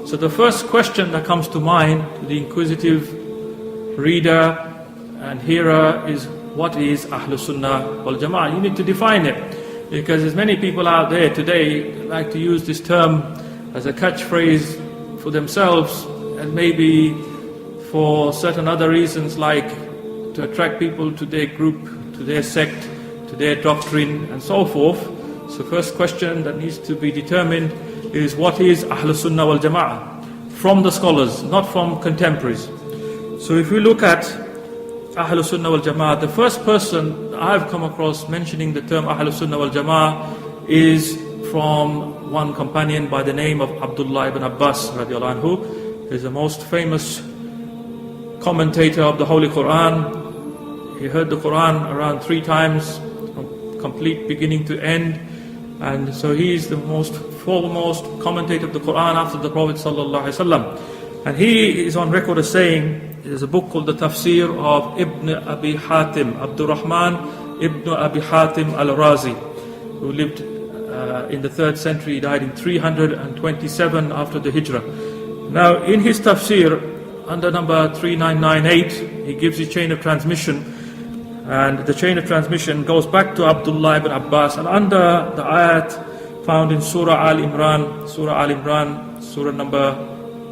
So the first question that comes to mind to the inquisitive reader and hearer is, what is Ahlus Sunnah wal Jama'ah? You need to define it, because there's many people out there today who like to use this term as a catchphrase for themselves, and maybe for certain other reasons, like to attract people to their group, to their sect, to their doctrine, and so forth. So first question that needs to be determined is, what is Ahlus Sunnah wal Jama'ah? From the scholars, not from contemporaries. So if we look at Ahlus Sunnah wal Jama'ah, the first person I've come across mentioning the term Ahlus Sunnah wal Jama'ah is from one companion by the name of Abdullah ibn Abbas radiallahu anhu. He's the most famous commentator of the Holy Quran. He heard the Quran around 3 times, from complete beginning to end. And so he is the most foremost commentator of the Quran after the Prophet ﷺ. And he is on record as saying, there's a book called the Tafsir of Ibn Abi Hatim, Abdurrahman Ibn Abi Hatim al-Razi, who lived in the 3rd century. He died in 327 after the Hijrah. Now in his Tafsir, under number 3998, he gives his chain of transmission. And the chain of transmission goes back to Abdullah ibn Abbas, and under the ayat found in Surah Al-Imran, Surah number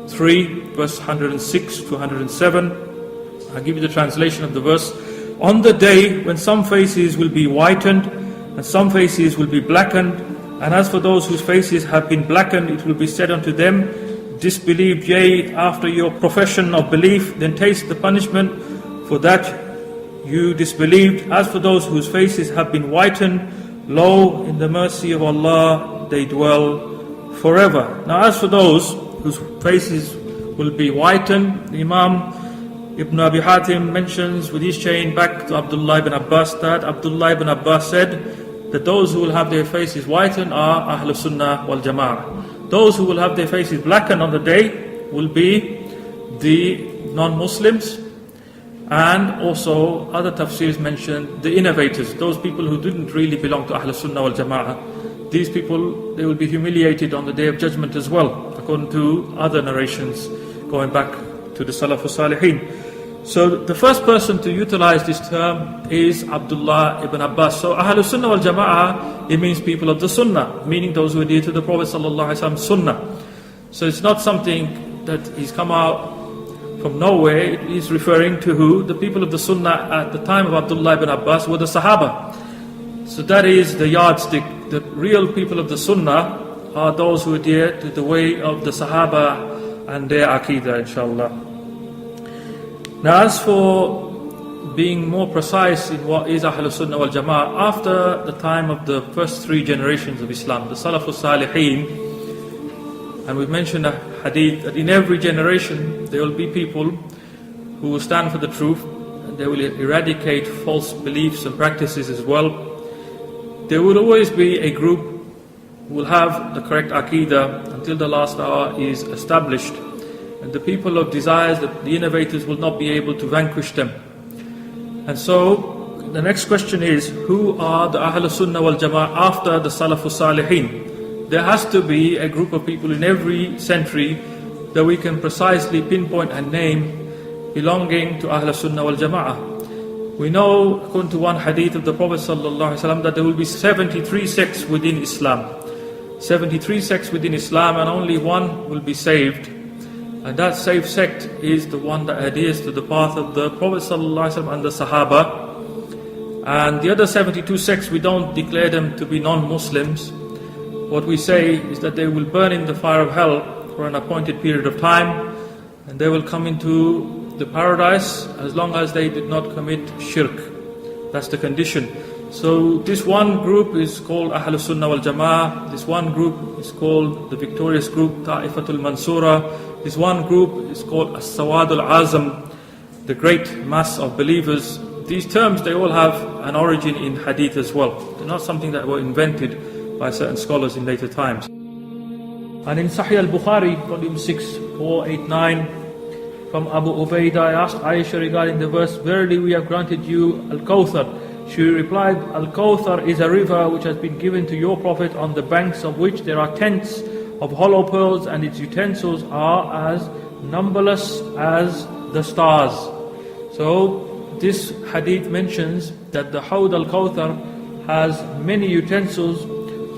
3, verse 106 to 107. I'll give you the translation of the verse. On the day when some faces will be whitened and some faces will be blackened, and as for those whose faces have been blackened, it will be said unto them, disbelieved ye after your profession of belief, then taste the punishment for that you disbelieved. As for those whose faces have been whitened, lo, in the mercy of Allah they dwell forever. Now as for those whose faces will be whitened, the Imam Ibn Abi Hatim mentions with his chain back to Abdullah ibn Abbas that Abdullah ibn Abbas said that those who will have their faces whitened are Ahlus Sunnah wal Jama'ah. Those who will have their faces blackened on the day will be the non-Muslims. And also other tafsirs mention the innovators, those people who didn't really belong to Ahlus Sunnah wal Jama'ah. These people, they will be humiliated on the Day of Judgment as well, according to other narrations going back to the Salafus Salihin. So the first person to utilize this term is Abdullah ibn Abbas. So Ahlus Sunnah wal Jama'ah, it means people of the Sunnah, meaning those who adhere to the Prophet ﷺ Sunnah. So it's not something that he's come out from nowhere. He's referring to who? The people of the Sunnah at the time of Abdullah ibn Abbas were the Sahaba. So that is the yardstick. The real people of the Sunnah are those who adhere to the way of the Sahaba and their aqeedah, inshallah. Now as for being more precise in what is Ahlus Sunnah wal Jama'ah, after the time of the first 3 generations of Islam, the Salafus Salihin, and we've mentioned a hadith that in every generation there will be people who will stand for the truth, and they will eradicate false beliefs and practices as well. There will always be a group who will have the correct aqeedah until the last hour is established. And the people of desires, the innovators, will not be able to vanquish them. And so the next question is, who are the Ahlus Sunnah wal Jama'ah after the Salafus Salihin? There has to be a group of people in every century that we can precisely pinpoint and name belonging to Ahlus Sunnah wal Jama'ah. We know, according to one hadith of the Prophet ﷺ, that there will be 73 sects within Islam. 73 sects within Islam, and only one will be saved. And that saved sect is the one that adheres to the path of the Prophet ﷺ and the Sahaba. And the other 72 sects, we don't declare them to be non-Muslims. What we say is that they will burn in the fire of hell for an appointed period of time, and they will come into the paradise as long as they did not commit shirk. That's the condition. So this one group is called Ahlus Sunnah wal Jama'ah. This one group is called the victorious group, Ta'ifatul Mansura. This one group is called As-Sawadul Azam, the great mass of believers. These terms, they all have an origin in hadith as well. They're not something that were invented by certain scholars in later times. And in Sahih al-Bukhari, volume 6, 489, from Abu Ubaidah, I asked Aisha regarding the verse, verily we have granted you Al-Kawthar. She replied, Al-Kawthar is a river which has been given to your Prophet, on the banks of which there are tents of hollow pearls, and its utensils are as numberless as the stars. So this hadith mentions that the Hawd al-Kawthar has many utensils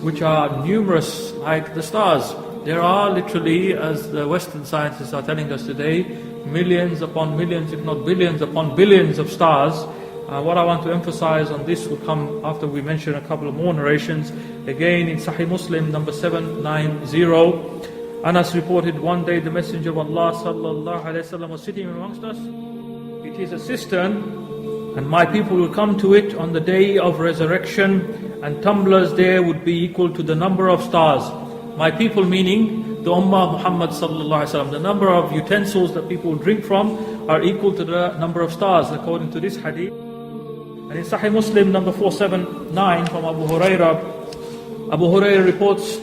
which are numerous like the stars. There are literally, as the Western scientists are telling us today, millions upon millions, if not billions upon billions of stars. What I want to emphasize on this will come after we mention a couple of more narrations. Again in Sahih Muslim number 790, Anas reported, one day the Messenger of Allah sallallahu alaihi wasallam was sitting amongst us. It is a cistern, and my people will come to it on the day of resurrection, and tumblers there would be equal to the number of stars. My people meaning the Ummah of Muhammad sallallahu alaihi wasallam. The number of utensils that people drink from are equal to the number of stars, according to this hadith. And in Sahih Muslim number 479 from Abu Hurairah reports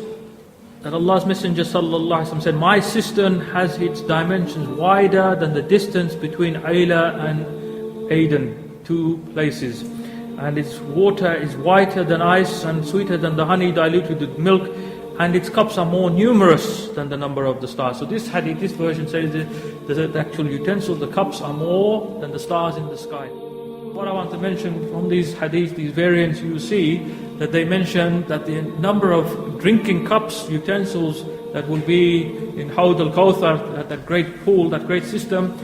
that Allah's Messenger sallallahu alaihi wasallam said, my cistern has its dimensions wider than the distance between Ayla and Aden, two places. And its water is whiter than ice and sweeter than the honey diluted with milk, and its cups are more numerous than the number of the stars. So this hadith, this version says that the actual utensils, the cups are more than the stars in the sky. What I want to mention from these hadiths, these variants, you see that they mention that the number of drinking cups, utensils that will be in Hawd al-Kawthar, that great pool, that great system,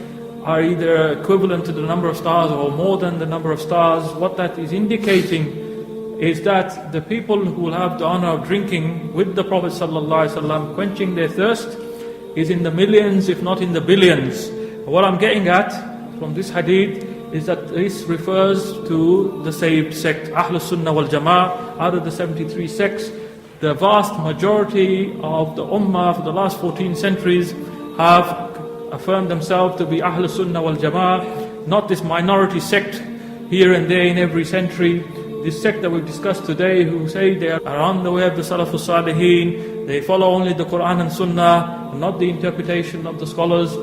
are either equivalent to the number of stars or more than the number of stars. What that is indicating is that the people who will have the honor of drinking with the Prophet ﷺ, quenching their thirst, is in the millions, if not in the billions. What I'm getting at from this hadith is that this refers to the saved sect, Ahlus Sunnah wal Jama'ah. Out of the 73 sects, the vast majority of the Ummah for the last 14 centuries have affirmed themselves to be Ahlus Sunnah wal Jama'ah, not this minority sect here and there in every century. This sect that we've discussed today, who say they are on the way of the Salafus Salihin, they follow only the Quran and Sunnah, not the interpretation of the scholars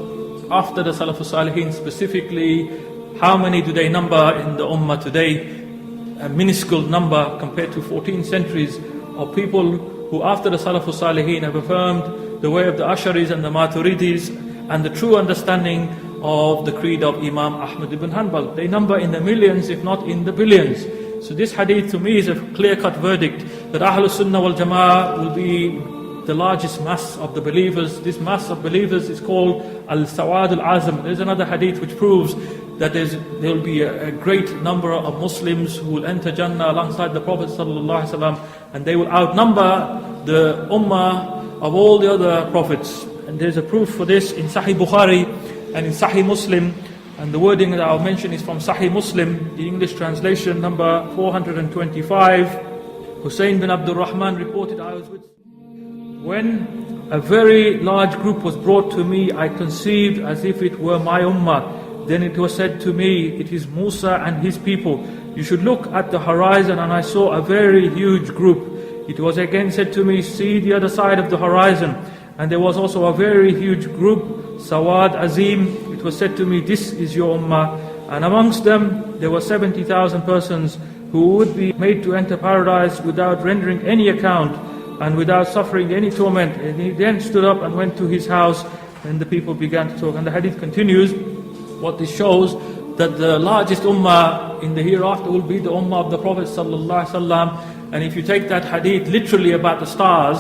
after the Salafus Salihin specifically. How many do they number in the Ummah today? A minuscule number compared to 14 centuries of people who after the Salafus Salihin have affirmed the way of the asharis and the maturidis and the true understanding of the creed of Imam Ahmad ibn Hanbal. They number in the millions, if not in the billions. So this hadith to me is a clear-cut verdict that Ahlus Sunnah wal Jama'ah will be the largest mass of the believers. This mass of believers is called al-Sawad al-Azam. There's another hadith which proves that there will be a great number of Muslims who will enter Jannah alongside the Prophet ﷺ, and they will outnumber the Ummah of all the other Prophets. And there's a proof for this in Sahih Bukhari and in Sahih Muslim. And the wording that I'll mention is from Sahih Muslim, the English translation number 425. Hussain bin Abdul Rahman reported, I was with... When a very large group was brought to me, I conceived as if it were my ummah. Then it was said to me, it is Musa and his people. You should look at the horizon, and I saw a very huge group. It was again said to me, see the other side of the horizon. And there was also a very huge group, Sawad Azim. It was said to me, this is your ummah. And amongst them, there were 70,000 persons who would be made to enter paradise without rendering any account and without suffering any torment. And he then stood up and went to his house, and the people began to talk. And the hadith continues. What this shows, that the largest ummah in the hereafter will be the ummah of the Prophet ﷺ. And if you take that hadith literally about the stars,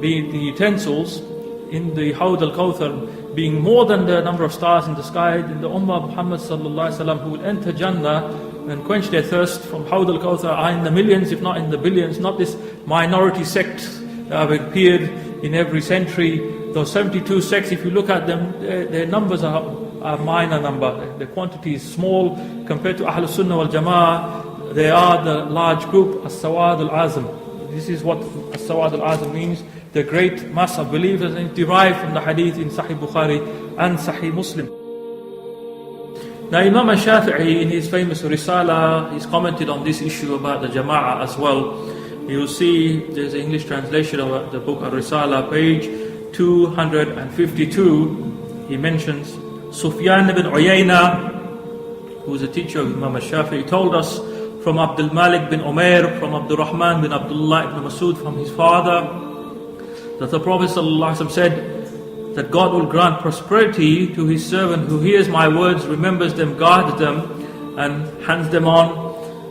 being the utensils in the Hawd al-Kawthar, being more than the number of stars in the sky, then the ummah of Muhammad ﷺ who will enter Jannah and quench their thirst from Hawd al-Kawthar are in the millions, if not in the billions. Not this minority sect that have appeared in every century. Those 72 sects, if you look at them, their numbers are a minor number. The quantity is small compared to Ahlus Sunnah wal Jama'ah. They are the large group, as-Sawad al-Azam. This is what as-Sawad al-Azam means, the great mass of believers, and derived from the hadith in Sahih Bukhari and Sahih Muslim. Now Imam al-Shafi'i in his famous Risala, he's commented on this issue about the Jama'ah as well. You'll see there's an English translation of the book al-Risala, page 252. He mentions Sufyan ibn Uyayna, who is a teacher of Imam al-Shafi'i, told us from Abdul Malik bin Umair, from Abdul Rahman bin Abdullah ibn Masud, from his father, that the Prophet ﷺ said that God will grant prosperity to His servant who hears my words, remembers them, guards them, and hands them on.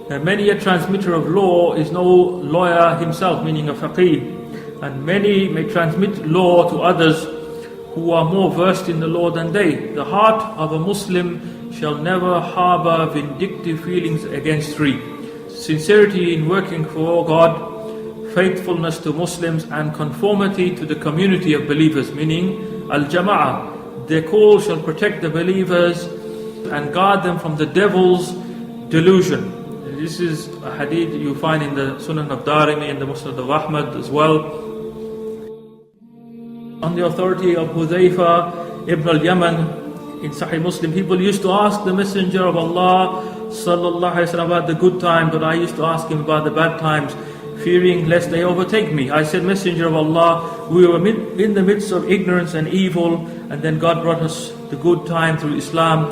Many a transmitter of law is no lawyer himself, meaning a faqih, and many may transmit law to others who are more versed in the law than they. The heart of a Muslim shall never harbor vindictive feelings against three: sincerity in working for God, faithfulness to Muslims, and conformity to the community of believers, meaning al-Jama'ah. Their call shall protect the believers and guard them from the devil's delusion. This is a hadith you find in the Sunnah of Darimi and the Musnad of Ahmad as well. On the authority of Hudhayfa ibn al-Yaman in Sahih Muslim, people used to ask the Messenger of Allah sallallahu alaihi wasallam about the good time, but I used to ask him about the bad times, fearing lest they overtake me. I said, Messenger of Allah, we were in the midst of ignorance and evil, and then God brought us the good time through Islam.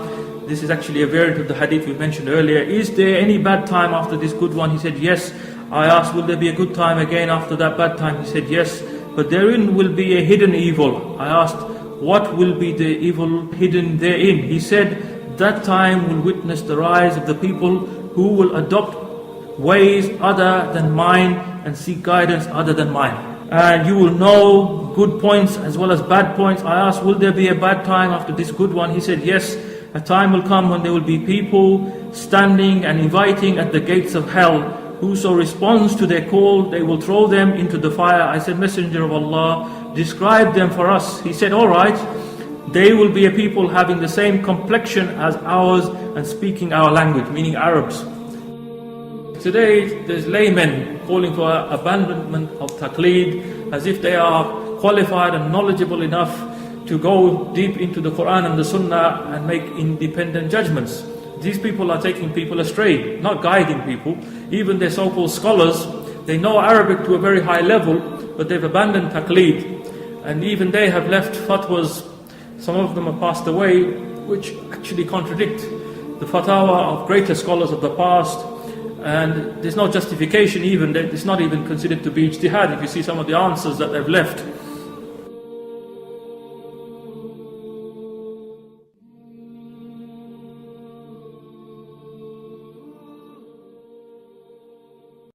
This is actually a variant of the hadith we mentioned earlier. Is there any bad time after this good one? He said, yes. I asked, will there be a good time again after that bad time? He said, yes. But therein will be a hidden evil. I asked, what will be the evil hidden therein? He said, that time will witness the rise of the people who will adopt ways other than mine and seek guidance other than mine. And you will know good points as well as bad points. I asked, will there be a bad time after this good one? He said, yes. A time will come when there will be people standing and inviting at the gates of hell. Whoso responds to their call, they will throw them into the fire. I said, Messenger of Allah, describe them for us. He said, all right. They will be a people having the same complexion as ours and speaking our language, meaning Arabs. Today, there's laymen calling for abandonment of taqleed, as if they are qualified and knowledgeable enough to go deep into the Quran and the Sunnah and make independent judgments. These people are taking people astray, not guiding people. Even their so-called scholars, they know Arabic to a very high level, but they've abandoned taqleed. And even they have left fatwas, some of them have passed away, which actually contradict the fatwa of greater scholars of the past. And there's no justification even, it's not even considered to be ijtihad if you see some of the answers that they've left.